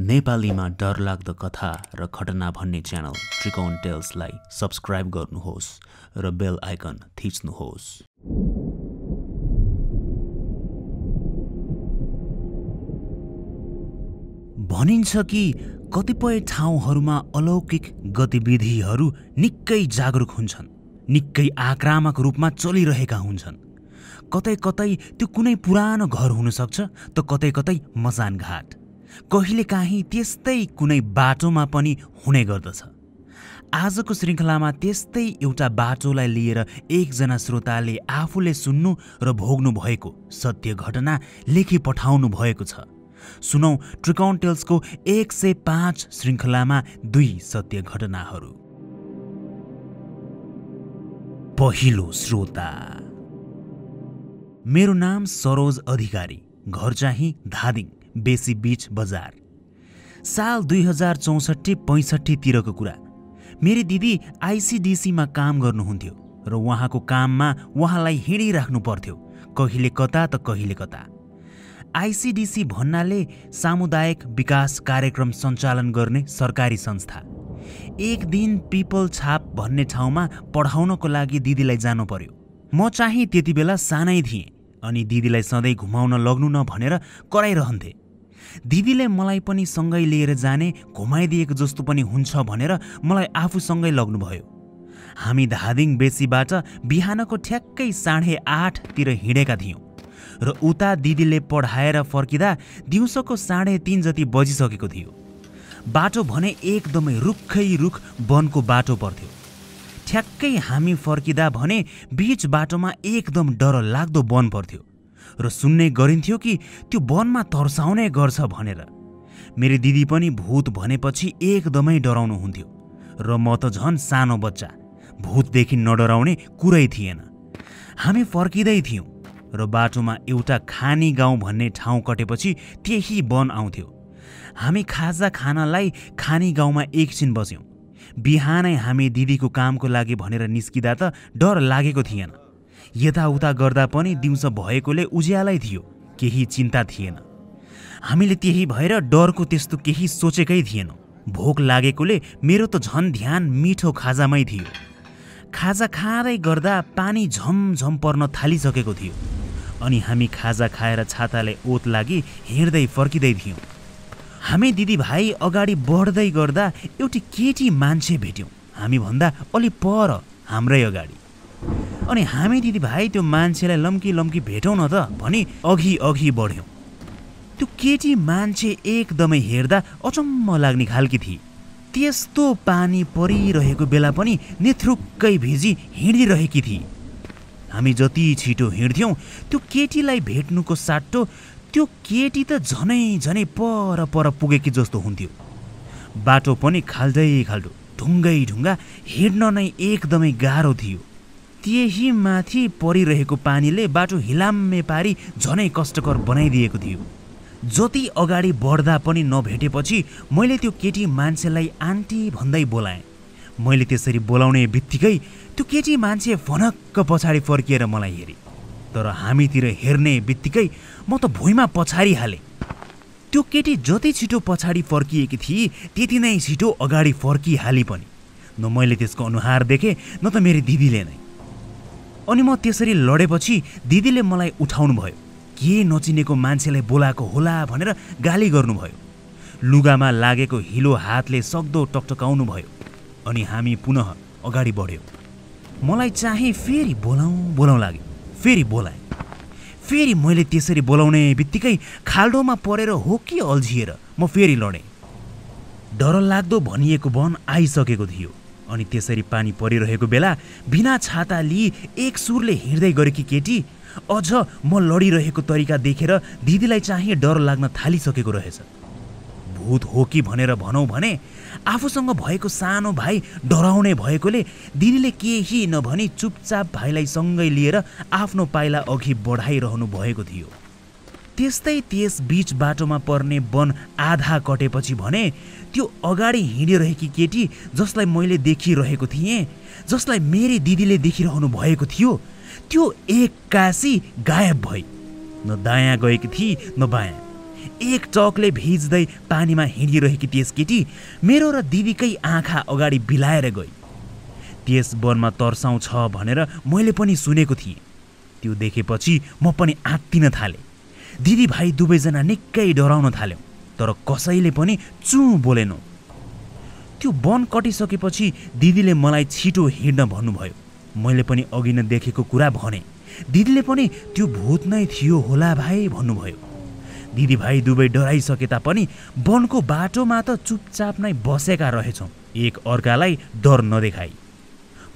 नेपालीमा डरलाग्दो कथा र घटना भन्ने च्यानल त्रिकोण टेल्सलाई सब्स्क्राइब गर्नुहोस् र बेल आइकन थिच्नुहोस्। भनिन्छ कि कतिपय ठाउँहरूमा अलौकिक गतिविधिहरू निकै जागरुक हुन्छन्, निकै आक्रामक रूपमा चलिरहेका हुन्छन्। कतै कतै त्यो कुनै पुरानो घर हुन सक्छ त कतै कतै मसान घाट, कहिलेकाहीँ त्यस्तै कुनै बाटोमा पनि हुने गर्दछ। आजको श्रृङ्खलामा त्यस्तै एउटा बाटोलाई लिएर एकजना श्रोताले आफूले सुन्नु र भोग्नु भएको सत्य घटना लेखी पठाउनु भएको छ। सुनौ त्रिकोण टेल्सको 105 श्रृङ्खलामा 2 सत्य घटनाहरू। पहिलो श्रोता। मेरो नाम सरोज अधिकारी, घर चाहिँ धादिङ, बेसी बीच बजार। साल 2064-65 तिरको कुरा। मेरी दिदी आइसिडिसीमा काम गर्नुहुन्थ्यो र उहाँको काममा उहाँलाई हिँडिराख्नु पर्थ्यो, कहिले कता त कहिले कता। आइसिडिसी भन्नाले सामुदायिक विकास कार्यक्रम सञ्चालन गर्ने सरकारी संस्था। एक दिन पिपल छाप भन्ने ठाउँमा पढाउनको लागि दिदीलाई जानु पर्यो। म चाहिँ त्यति बेला सानै थिएँ अनि दिदीलाई सधैँ घुमाउन लग्नु न भनेर कराइरहन्थे। दिदीले मलाई पनि सँगै लिएर जाने, घुमाइदिएको जस्तो पनि हुन्छ भनेर मलाई आफूसँगै लग्नुभयो। हामी धादिङ बेसीबाट बिहानको ठ्याक्कै 8:30तिर हिँडेका थियौँ र उता दिदीले पढाएर फर्किँदा दिउँसोको 3:30 जति बजिसकेको थियो। बाटो भने एकदमै रुखै रुख वनको बाटो पर्थ्यो। ठ्याक्कै हामी फर्किँदा भने बीच बाटोमा एकदम डर लाग्दो वन पर्थ्यो र सुन्ने गरिन्थ्यो कि त्यो वनमा तर्साउने गर्छ भनेर। मेरो दिदी पनि भूत भनेपछि एकदमै डराउनुहुन्थ्यो र म त झन् सानो बच्चा, भूतदेखि नडराउने कुरै थिएन। हामी फर्किँदै थियौँ र बाटोमा एउटा खानी गाउँ भन्ने ठाउँ कटेपछि त्यही वन आउँथ्यो। हामी खाजा खानलाई खानी गाउँमा एकछिन बस्यौँ। बिहानै हामी दिदीको कामको लागि भनेर निस्किँदा त डर लागेको थिएन। यताउता गर्दा पनि दिउँसो भएकोले उज्यालै थियो, केही चिन्ता थिएन। हामीले त्यही भएर डरको त्यस्तो केही सोचेकै थिएनौँ। भोक लागेकोले मेरो त झन् ध्यान मिठो खाजामै थियो। खाजा खाँदै गर्दा पानी झमझम पर्न थालिसकेको थियो अनि हामी खाजा खाएर छाताले ओत लागि हिँड्दै फर्किँदै थियौँ। हामी दिदीभाइ अगाडि बढ्दै गर्दा एउटी केटी मान्छे भेट्यौँ, हामीभन्दा अलि पर, हाम्रै अगाडि। अनि हामी दिदीभाइ त्यो मान्छेलाई लम्की लम्की भेटौँ न त भनी अघि बढ्यौँ। त्यो केटी मान्छे एकदमै हेर्दा अचम्म लाग्ने खालकी थिए। त्यस्तो पानी परिरहेको बेला पनि नेथ्रुक्कै भिजी हिँडिरहेकी थिए। हामी जति छिटो हिँड्थ्यौँ त्यो केटीलाई भेट्नुको साट्टो त्यो केटी त झनै पर पुगेकी जस्तो हुन्थ्यो। बाटो पनि खाल्दै खाल्डो, ढुङ्गै ढुङ्गा, हिँड्न नै एकदमै गाह्रो थियो। त्यही माथि परिरहेको पानीले बाटो हिलाम्मे पारी झनै कष्टकर बनाइदिएको थियो। जति अगाडि बढ्दा पनि नभेटेपछि मैले त्यो केटी मान्छेलाई आन्टी भन्दै बोलाएँ। मैले त्यसरी बोलाउने बित्तिकै त्यो केटी मान्छे फनक्क पछाडि फर्किएर मलाई हेरे, तर हामीतिर हेर्ने बित्तिकै म त भुइँमा पछारिहालेँ। त्यो केटी जति छिटो पछाडि फर्किएकी थिए त्यति नै छिटो अगाडि फर्किहाली पनि। न मैले त्यसको अनुहार देखेँ न त मेरो दिदीले नै। अनि म त्यसरी लडेपछि दिदीले मलाई उठाउनु भयो, के नचिनेको मान्छेलाई बोलाएको होला भनेर गाली गर्नुभयो। लुगामा लागेको हिलो हातले सक्दो टकटकाउनु भयो अनि हामी पुनः अगाडि बढ्यौँ। मलाई चाहिँ फेरि बोलाउँ लाग्यो, फेरि बोलाएँ। फेरि मैले त्यसरी बोलाउने बित्तिकै खाल्डोमा परेर हो कि अल्झिएर म फेरि लडेँ। डरलाग्दो भनिएको वन आइसकेको थियो अनि त्यसरी पानी परिरहेको बेला बिना छाता लिई एक सुरले हिँड्दै गरेकी केटी अझ म लडिरहेको तरिका देखेर दिदीलाई चाहिँ डर लाग्न थालिसकेको रहेछ। भूत हो कि भनेर भनौँ भने आफूसँग भएको सानो भाइ डराउने भएकोले दिदीले केही नभनी चुपचाप भाइलाई सँगै लिएर आफ्नो पाइला अघि बढाइरहनु भएको थियो। त्यस्तै त्यस बीच बाटोमा पर्ने वन आधा कटेपछि भने त्यो अगाडि हिँडिरहेकी केटी जसलाई मैले देखिरहेको थिएँ, जसलाई मेरी दिदीले देखिरहनु भएको थियो, त्यो एक्कासी गायब भई। न दायाँ गएकी थिए न बायाँ, एक टकले भिज्दै पानीमा हिँडिरहेकी त्यस केटी मेरो र दिदीकै आँखा अगाडि बिलाएर गई। त्यस वनमा तर्साउँछ भनेर मैले पनि सुनेको थिएँ। त्यो देखेपछि म पनि आत्तिन थालेँ। दिदीभाइ दुवैजना निकै डराउन थाल्यौँ, तर कसैले पनि चुँ बोलेनौँ। त्यो वन कटिसकेपछि दिदीले मलाई छिटो हिँड्न भन्नुभयो। मैले पनि अघि नै देखेको कुरा भने। दिदीले पनि त्यो भूत नै थियो होला भाइ भन्नुभयो। दिदीभाइ दुवै डराइसके तापनि वनको बाटोमा त चुपचाप नै बसेका रहेछौँ, एक अर्कालाई डर नदेखाई।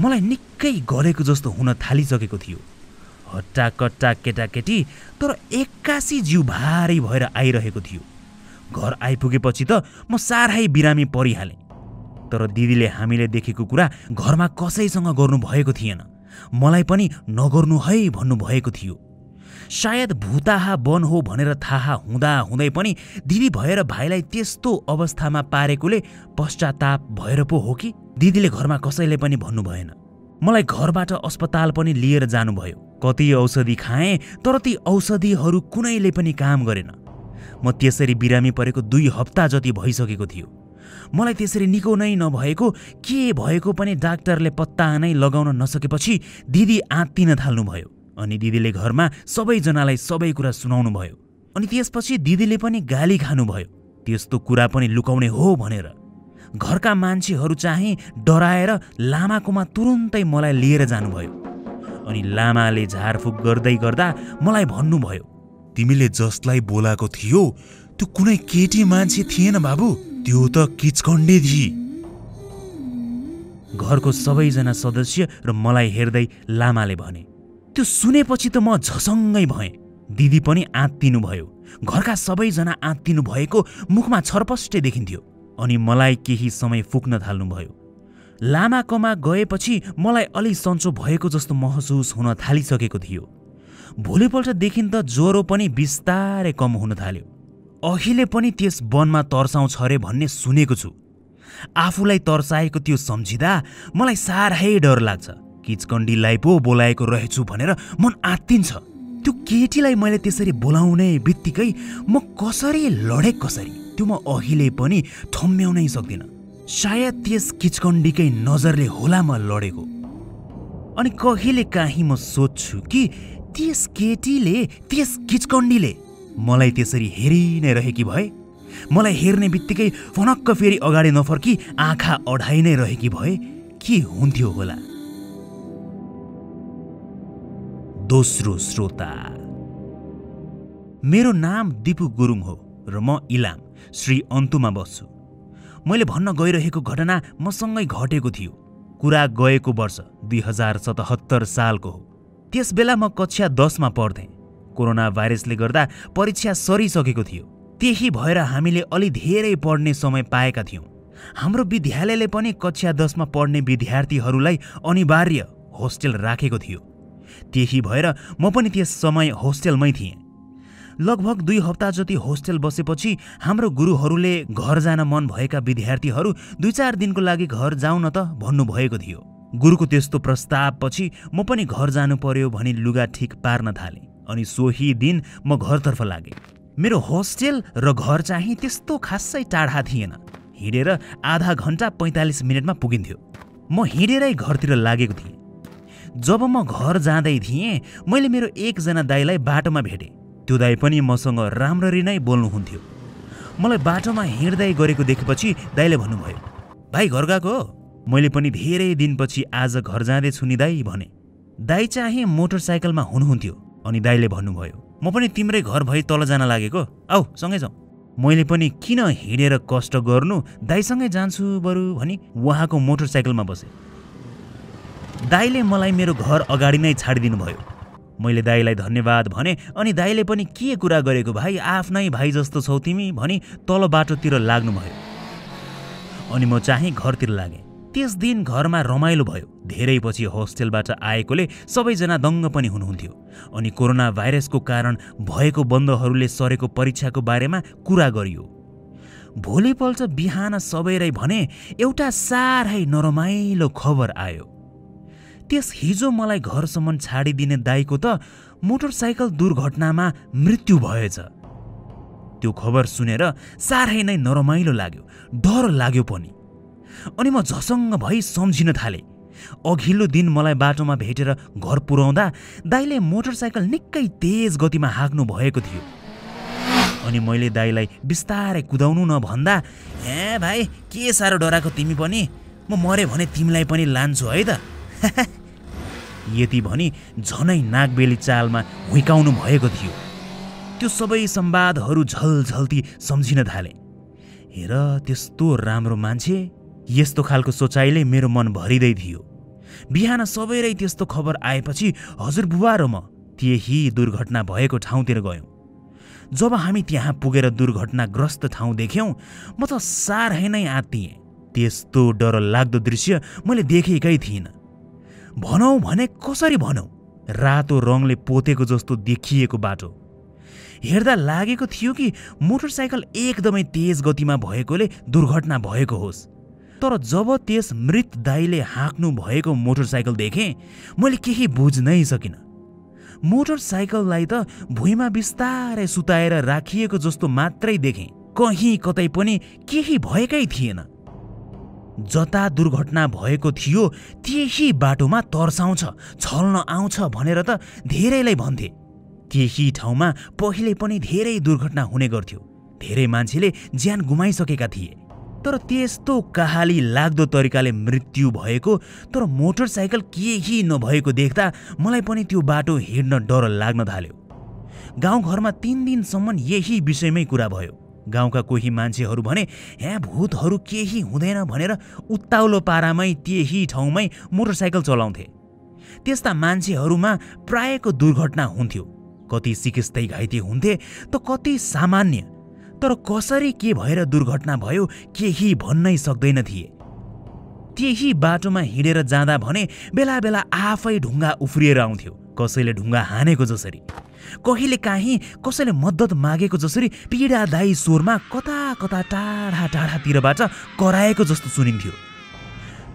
मलाई निकै गरेको जस्तो हुन थालिसकेको थियो। हट्टाकट्टा केटाकेटी, तर एक्कासी जिउ भारी भएर आइरहेको थियो। घर आइपुगेपछि त म साह्रै बिरामी परिहालेँ। तर दिदीले हामीले देखेको कुरा घरमा कसैसँग गर्नु भएको थिएन। मलाई पनि नगर्नु है भन्नुभएको थियो। सायद भूताहा वन हो भनेर थाहा हुँदा हुँदै पनि दिदी भएर भाइलाई त्यस्तो अवस्थामा पारेकोले पश्चाताप भएर पो हो कि? दिदीले घरमा कसैले पनि भन्नु भएन। मलाई घरबाट अस्पताल पनि लिएर जानुभयो। कति औषधि खाएँ, तर ती औषधिहरू कुनैले पनि काम गरेन। म त्यसरी बिरामी परेको 2 हप्ता जति भइसकेको थियो। मलाई त्यसरी निको नै नभएको के भएको पनि डाक्टरले पत्ता नै लगाउन नसकेपछि दिदी आत्तिन थाल्नुभयो। अनि दिदीले घरमा सबैजनालाई सबै कुरा सुनाउनु भयो। अनि त्यसपछि दिदीले पनि गाली खानुभयो, त्यस्तो कुरा पनि लुकाउने हो भनेर। घरका मान्छेहरू चाहिँ डराएर लामाकोमा तुरुन्तै मलाई लिएर जानुभयो। अनि लामाले झारफुक गर्दै गर्दा मलाई भन्नुभयो, तिमीले जसलाई बोलाएको थियो त्यो कुनै केटी मान्छे थिएन बाबु, त्यो त किचकण्डी थिए। घरको सबैजना सदस्य र मलाई हेर्दै लामाले भने। त्यो सुनेपछि त म झसङ्गै भएँ। दिदी पनि आत्तिनु भयो। घरका सबैजना आत्तिनु भएको मुखमा छरपष्टै देखिन्थ्यो। अनि मलाई केही समय फुक्न थाल्नुभयो। लामाकोमा गएपछि मलाई अलि सन्चो भएको जस्तो महसुस हुन थालिसकेको थियो। भोलिपल्टदेखि त ज्वरो पनि बिस्तारै कम हुन थाल्यो। अहिले पनि त्यस वनमा तर्साउँछ अरे भन्ने सुनेको छु। आफूलाई तर्साएको त्यो सम्झिँदा मलाई साह्रै डर लाग्छ। किचकण्डीलाई पो बोलाएको रहेछु भनेर मन आत्तिन्छ। त्यो केटीलाई मैले त्यसरी बोलाउने बित्तिकै म कसरी लडे त्यो म अहिले पनि ठम्म्याउनै सक्दिनँ। सायद त्यस किचकण्डीकै नजरले होला म लडेको। अनि कहिले काहीँ म सोध्छु कि त्यस केटीले, त्यस किचकण्डीले मलाई त्यसरी हेरि नै रहेकी भए, मलाई हेर्ने बित्तिकै फनक्क फेरि अगाडि नफर्की आँखा अढाइ नै रहेकी भए के हुन्थ्यो होला? दोस्रो श्रोता। मेरो नाम दिपु गुरुङ हो र म इलाम श्री अन्तुमा बस्छु। मैले भन्न गइरहेको घटना मसँगै घटेको थियो। कुरा गएको वर्ष 2077 सालको हो। त्यस बेला म कक्षा 10 मा पढ्थेँ। कोरोना भाइरसले गर्दा परीक्षा सरिसकेको थियो। त्यही भएर हामीले अलि धेरै पढ्ने समय पाएका थियौँ। हाम्रो विद्यालयले पनि कक्षा 10 मा पढ्ने विद्यार्थीहरूलाई अनिवार्य होस्टेल राखेको थियो। त्यही भएर म पनि त्यस समय होस्टेलमै थिएँ। लगभग 2 हप्ता जति होस्टेल बसेपछि हाम्रो गुरुहरूले घर जान मन भएका विद्यार्थीहरू 2-4 दिनको लागि घर जाउँ न त भन्नुभएको थियो। गुरुको त्यस्तो प्रस्तावपछि म पनि घर जानु पर्यो भनी लुगा ठिक पार्न थालेँ। अनि सोही दिन म घरतर्फ लागेँ। मेरो होस्टेल र घर चाहिँ त्यस्तो खासै टाढा थिएन। हिँडेर आधा घन्टा 45 मिनटमा पुगिन्थ्यो। म हिँडेरै घरतिर लागेको थिएँ। जब म घर जाँदै थिएँ मैले मेरो एकजना दाइलाई बाटोमा भेटेँ। त्यो दाइ पनि मसँग राम्ररी नै बोल्नुहुन्थ्यो। मलाई बाटोमा हिँड्दै गरेको देखेपछि दाइले भन्नुभयो, भाइ घर गएको हो? मैले पनि धेरै दिनपछि आज घर जाँदैछु नि दाइ भने। दाइ चाहिँ मोटरसाइकलमा हुनुहुन्थ्यो। अनि दाइले भन्नुभयो, म पनि तिम्रै घर भई तल जान लागेको, आऊ सँगै जाउँ। मैले पनि किन हिँडेर कष्ट गर्नु, दाइसँगै जान्छु बरु भनी उहाँको मोटरसाइकलमा बसेँ। दाइले मलाई मेरो घर अगाडि नै छाडिदिनु भयो। मैले दाइलाई धन्यवाद भने अनि दाइले पनि के कुरा गरेको भाइ, आफ्नै भाइ जस्तो छौ तिमी भनी तल बाटोतिर लाग्नुभयो। अनि म चाहिँ घरतिर लागेँ। त्यस दिन घरमा रमाइलो भयो। धेरै पछि होस्टेलबाट आएकोले सबैजना दङ्ग पनि हुनुहुन्थ्यो। अनि कोरोना भाइरसको कारण भएको बन्दहरूले सरेको परीक्षाको बारेमा कुरा गरियो। भोलिपल्ट बिहान सबैलाई भने एउटा साह्रै नरमाइलो खबर आयो। त्यस हिजो मलाई घरसम्म छाडिदिने दाइको त मोटरसाइकल दुर्घटनामा मृत्यु भएछ। त्यो खबर सुनेर साह्रै नै नरमाइलो लाग्यो, डर लाग्यो पनि। अनि म झसङ्ग भई सम्झिन थालेँ। अघिल्लो दिन मलाई बाटोमा भेटेर घर पुर्याउँदा दाइले मोटरसाइकल निकै तेज गतिमा हाँक्नु भएको थियो। अनि मैले दाइलाई बिस्तारै कुदाउनु नभन्दा, हे भाइ के साह्रो डराएको तिमी पनि, म मरे भने तिमीलाई पनि लान्छु है त यति भनी झनै नागबेली चालमा हुइकाउनु भएको थियो। त्यो सबै संवादहरू झलझल्ती सम्झिन थाले। हेर त्यस्तो राम्रो मान्छे, यस्तो खालको सोचाइले मेरो मन भरिँदै थियो। बिहान सबैरै त्यस्तो खबर आएपछि हजुरबुबा र म त्यही दुर्घटना भएको ठाउँतिर गयौँ। जब हामी त्यहाँ पुगेर दुर्घटनाग्रस्त ठाउँ देख्यौँ, म त साह्रै नै आत्तिएँ। त्यस्तो डर लाग्दो दृश्य मैले देखेकै थिइनँ। भनौँ भने कसरी भनौँ, रातो रङले पोतेको जस्तो देखिएको बाटो। हेर्दा लागेको थियो कि मोटरसाइकल एकदमै तेज गतिमा भएकोले दुर्घटना भएको होस्। तर जब त्यस मृत दाइले हाँक्नु भएको मोटरसाइकल देखेँ, मैले केही बुझ्नै सकिनँ। मोटरसाइकललाई त भुइँमा बिस्तारै सुताएर राखिएको जस्तो मात्रै देखेँ, कहीँ कतै पनि केही भएकै थिएन। जता दुर्घटना भएको थियो त्यही बाटोमा तर्साउँछ, छल्न आउँछ भनेर त धेरैलाई भन्थे। त्यही ठाउँमा पहिले पनि धेरै दुर्घटना हुने गर्थ्यो, धेरै मान्छेले ज्यान गुमाइसकेका थिए। तर त्यस्तो कहाली लाग्दो तरिकाले मृत्यु भएको तर मोटरसाइकल केही नभएको देख्दा मलाई पनि त्यो बाटो हिँड्न डर लाग्न थाल्यो। गाउँघरमा 3 दिनसम्म यही विषयमै कुरा भयो। गाउँका कोही मान्छेहरू भने यहाँ भूतहरू केही हुँदैन भनेर उत्ताउलो पारामै त्यही ठाउँमै मोटरसाइकल चलाउँथे। त्यस्ता मान्छेहरूमा प्रायको दुर्घटना हुन्थ्यो। कति सिकिस्तै घाइते हुन्थे त कति सामान्य। तर कसरी के भएर दुर्घटना भयो केही भन्नै सक्दैन थिए। त्यही बाटोमा हिँडेर जाँदा भने बेला बेला आफै ढुङ्गा उफ्रिएर आउँथ्यो, कसैले ढुङ्गा हानेको जसरी, कहिले काहीँ कसैले मद्दत मागेको जसरी पीडादायी स्वरमा कता कता टाढा टाढातिरबाट कराएको जस्तो सुनिन्थ्यो।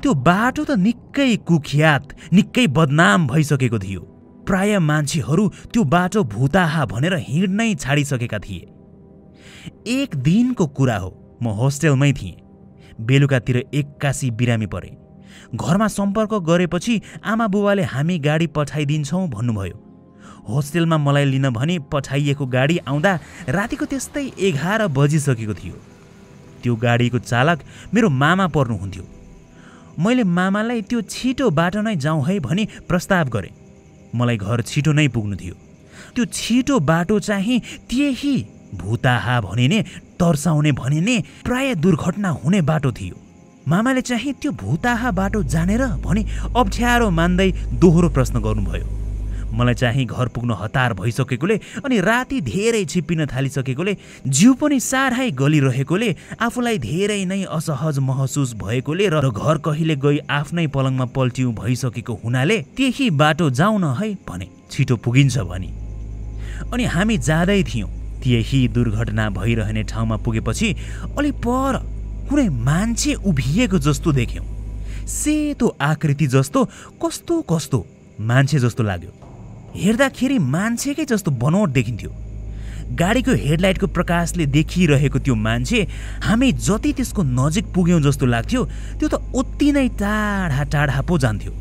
त्यो बाटो त निकै कुख्यात, निकै बदनाम भइसकेको थियो। प्राय मान्छेहरू त्यो बाटो भूताहा भनेर हिँड्नै छाडिसकेका थिए। एक दिनको कुरा हो, म होस्टेलमै थिएँ। बेलुकातिर एक्कासी बिरामी परे। घरमा सम्पर्क गरेपछि आमा बुबाले हामी गाडी पठाइदिन्छौँ भन्नुभयो। होस्टेलमा मलाई लिन भनी पठाइएको गाडी आउँदा रातिको त्यस्तै 11 बजिसकेको थियो। त्यो गाडीको चालक मेरो मामा पर्नुहुन्थ्यो। मैले मामालाई त्यो छिटो बाटो नै जाउँ है भनी प्रस्ताव गरेँ। मलाई घर छिटो नै पुग्नु थियो। त्यो छिटो बाटो चाहिँ त्यही भूताहा भनिने, तर्साउने भनिने, प्राय दुर्घटना हुने बाटो थियो। मामाले चाहिँ त्यो भूताहा बाटो जानेर भनी अप्ठ्यारो मान्दै दोहोरो प्रश्न गर्नुभयो। मलाई चाहिँ घर पुग्न हतार भइसकेकोले अनि राति धेरै छिप्पिन थालिसकेकोले, जिउ पनि साह्रै गलिरहेकोले, आफूलाई धेरै नै असहज महसुस भएकोले र घर कहिले गई आफ्नै पलङमा पल्ट्यौँ भइसकेको हुनाले त्यही बाटो जाउँ न है भने, छिटो पुगिन्छ भनी। अनि हामी जाँदै थियौँ। त्यही दुर्घटना भइरहने ठाउँमा पुगेपछि अलि पर कुनै मान्छे उभिएको जस्तो देख्यौँ। सेतो आकृति जस्तो, कस्तो कस्तो मान्छे जस्तो लाग्यो। हेर्दाखेरि मान्छेकै जस्तो बनोट देखिन्थ्यो। गाडीको हेडलाइटको प्रकाशले देखिरहेको त्यो मान्छे हामी जति त्यसको नजिक पुग्यौँ जस्तो लाग्थ्यो, त्यो त उति नै टाढा टाढा पो जान्थ्यो।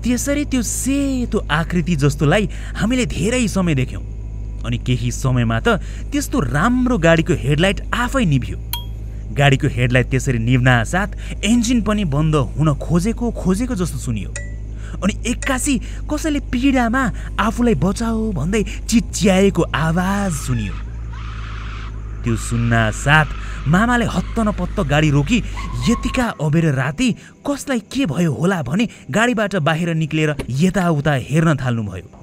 त्यसरी त्यो सेतो आकृति जस्तोलाई हामीले धेरै समय देख्यौँ। अनि केही समयमा त त्यस्तो राम्रो गाडीको हेडलाइट आफै निभ्यो। गाडीको हेडलाइट त्यसरी निभ्ना साथ इन्जिन पनि बन्द हुन खोजेको जस्तो सुनियो। अनि एक्कासी कसैले पीडामा आफूलाई बचाऊ भन्दै चिच्याएको आवाज सुनियो। त्यो सुन्ना साथ मामाले हत्त नपत्त गाडी रोकी यतिका अबेर राति कसलाई के भयो होला भने गाडीबाट बाहिर निक्लेर यताउता हेर्न थाल्नुभयो।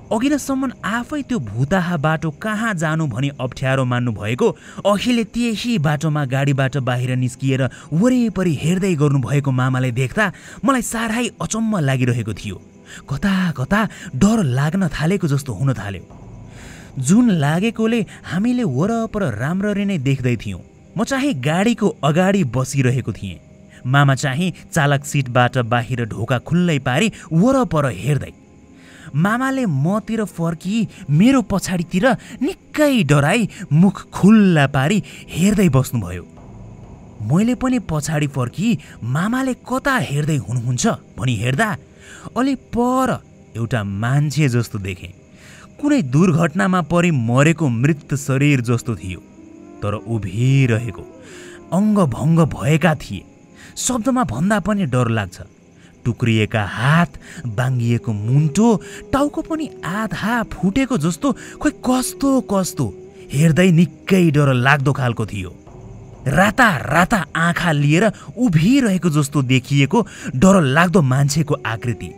अघिल्लोसम्म आफै त्यो भूताहा बाटो कहाँ जानु भनी अप्ठ्यारो मान्नु भएको, अहिले त्यही बाटोमा गाडीबाट बाहिर निस्किएर वरिपरि हेर्दै गर्नुभएको मामाले देख्दा मलाई साह्रै अचम्म लागिरहेको थियो। कता कता डर लाग्न थालेको जस्तो हुन थाल्यो। जुन लागेकोले हामीले वरपर राम्ररी नै देख्दै थियौँ। म चाहिँ गाडीको अगाडि बसिरहेको थिएँ। मामा चाहिँ चालक सिटबाट बाहिर ढोका खुल्लै पारी वरपर हेर्दै। मामाले मतिर फर्की मेरो पछाडितिर निकै डराई मुख खुल्ला पारी हेर्दै बस्नुभयो। मैले पनि पछाडि फर्की मामाले कता हेर्दै हुनुहुन्छ भनी हेर्दा अलि पर एउटा मान्छे जस्तो देखेँ। कुनै दुर्घटनामा परि मरेको मृत शरीर जस्तो थियो, तर उभिरहेको, अङ्गभङ्ग भएका थिए। शब्दमा भन्दा पनि डर लाग्छ। टुक्रिएका हात, बाङ्गिएको मुन्टो, टाउको पनि आधा फुटेको जस्तो, खोइ कस्तो कस्तो, हेर्दै निकै डर लाग्दो खालको थियो। राता राता आँखा लिएर उभिरहेको जस्तो देखिएको डर लाग्दो मान्छेको आकृति।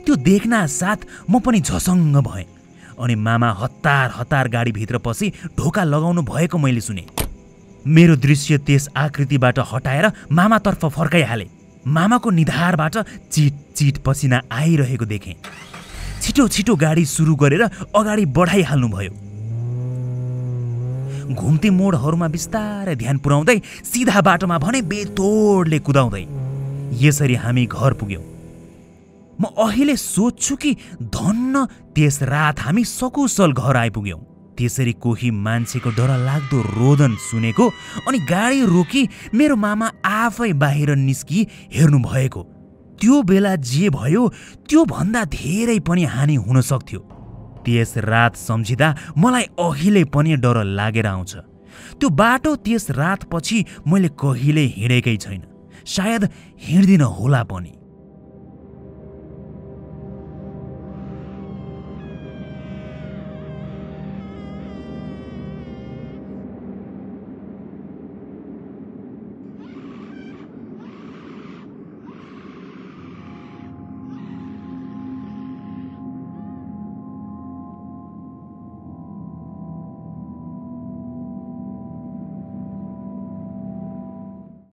त्यो देख्ना साथ म पनि झसङ्ग भएँ। अनि मामा हतार हतार गाडीभित्र पसी ढोका लगाउनु भएको मैले सुने। मेरो दृश्य त्यस आकृतिबाट हटाएर मामातर्फ फर्काइहाले। मामाको निधारबाट चिट चिट पसिना आइरहेको देखेँ। छिटो छिटो गाडी सुरु गरेर अगाडि बढाइहाल्नुभयो। घुम्ती मोडहरूमा बिस्तारै ध्यान पुर्याउँदै सिधा बाटोमा भने बेतोडले कुदाउँदै यसरी हामी घर पुग्यौँ। म अहिले सोच्छु कि धन्न त्यस रात हामी सकुशल घर आइपुग्यौँ। त्यसरी कोही मान्छेको डरलाग्दो रोदन सुनेको अनि गाडी रोकी मेरो मामा आफै बाहिर निस्की हेर्नु भएको। त्यो बेला जे भयो त्यो भन्दा धेरै पनि हानि हुन सक्थ्यो। त्यस रात सम्झिँदा मलाई अहिले पनि डर लागेर आउँछ। त्यो बाटो त्यस रात पछि मैले कहिल्यै हिँडेकै छैन, सायद हिँड्दिन होला पनि।